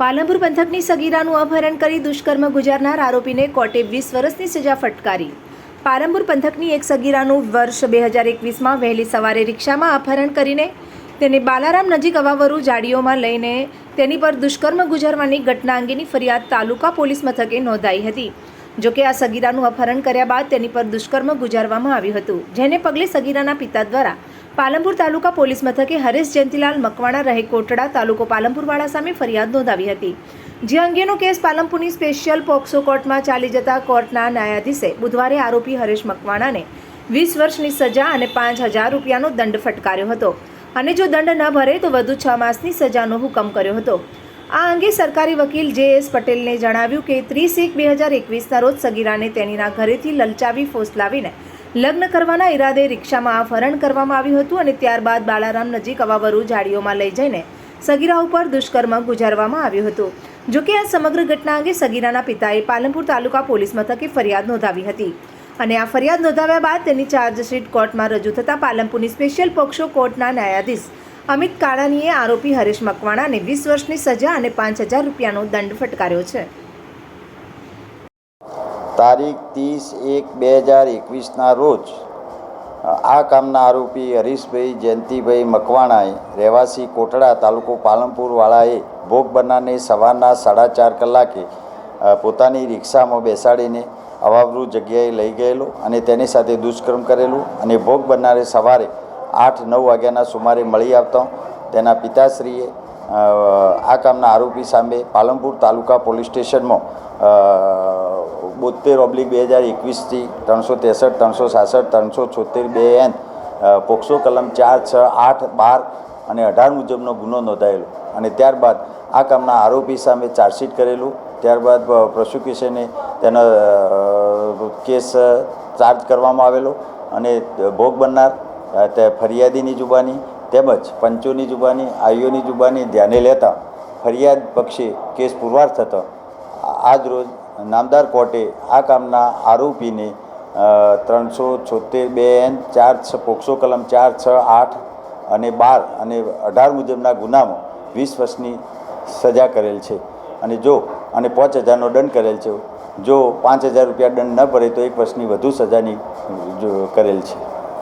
પાલનપુર પંથકની સગીરાનું અપહરણ કરી દુષ્કર્મ ગુજારનાર આરોપીને કોર્ટે 20 વર્ષની સજા ફટકારી। પાલનપુર પંથકની એક સગીરાનું વર્ષ 2021માં વહેલી સવારે રિક્ષામાં અપહરણ કરીને તેને બાલારામ નજીક અવાવરૂ જાડીઓમાં લઈને તેની પર દુષ્કર્મ ગુજારવાની ઘટના અંગેની ફરિયાદ તાલુકા પોલીસ મથકે નોંધાઈ હતી। જોકે આ સગીરાનું અપહરણ કર્યા બાદ તેની પર દુષ્કર્મ ગુજારવામાં આવ્યું હતું, જેને પગલે સગીરાના પિતા દ્વારા પાલનપુર તાલુકા પોલીસ મથકે હરેશ જયંતિલાલ મકવાણા રહે કોટડા તાલુકો પાલનપુરવાળા સામે ફરિયાદ નોંધાવી હતી। જે અંગેનો કેસ પાલનપુરની સ્પેશિયલ પોક્સો કોર્ટમાં ચાલી જતા કોર્ટના ન્યાયાધીશે બુધવારે આરોપી હરેશ મકવાણાને 20 વર્ષની સજા અને 5,000 રૂપિયાનો દંડ ફટકાર્યો હતો અને જો દંડ ન ભરે તો વધુ 6 માસની સજાનો હુકમ કર્યો હતો। આ અંગે સરકારી વકીલ જે.એસ. પટેલને જણાવ્યું કે 30/1/2021ના રોજ સગીરાને તેણીના ઘરેથી લલચાવી ફોસલાવીને લગ્ન કરવાના ઈરાદે રિક્ષામાં અપહરણ કરવામાં આવ્યું હતું અને ત્યારબાદ બાલારામ નજીક અવાવરૂ જાડીઓમાં લઈ જઈને સગીરા ઉપર દુષ્કર્મ ગુજારવામાં આવ્યું હતું। જોકે આ સમગ્ર ઘટના અંગે સગીરાના પિતાએ પાલનપુર તાલુકા પોલીસ મથકે ફરિયાદ નોંધાવી હતી અને આ ફરિયાદ નોંધાવ્યા બાદ તેની ચાર્જશીટ કોર્ટમાં રજૂ થતાં પાલનપુરની સ્પેશિયલ પોક્સો કોર્ટના ન્યાયાધીશ અમિત કાળાનીએ આરોપી હરેશ મકવાણાને 20 વર્ષની સજા અને 5,000 રૂપિયાનો દંડ ફટકાર્યો છે। તારીખ 30/1/2021ના રોજ આ કામના આરોપી હરીશભાઈ જયંતિભાઈ મકવાણાએ રહેવાસી કોટડા તાલુકો પાલનપુરવાળાએ ભોગ બનનારને સવારના 4:30 કલાકે પોતાની રિક્ષામાં બેસાડીને અવાવરૂ જગ્યાએ લઈ ગયેલો અને તેની સાથે દુષ્કર્મ કરેલું અને ભોગ બનનારે સવારે 8-9 વાગ્યાના સુમારે મળી આવતા તેના પિતાશ્રીએ આ કામના આરોપી સામે પાલનપુર તાલુકા પોલીસ સ્ટેશનમાં 72/2021થી 363, 366, 376(2)N પોક્સો કલમ 4, 6, 8, 12 અને 18 મુજબનો ગુનો નોંધાયેલો અને ત્યારબાદ આ કામના આરોપી સામે ચાર્જશીટ કરેલું। ત્યારબાદ પ્રોસિક્યુશને તેનો કેસ ચાર્જ કરવામાં આવેલો અને ભોગ બનનાર તે ફરિયાદીની જુબાની તેમજ પંચોની જુબાની, આઈઓની જુબાની ધ્યાને લેતા ફરિયાદ પક્ષે કેસ પુરવાર થતો આજરોજ નામદાર કોર્ટે આ કામના આરોપીને 376(2)N 4 પોક્સો કલમ 4, 6, 8 અને 12 અને 18 મુજબના ગુનામાં 20 વર્ષની સજા કરેલ છે અને 5,000નો દંડ કરેલ છે। જો 5,000 રૂપિયા દંડ ન ભરે તો 1 વર્ષની વધુ સજાની કરેલ છે।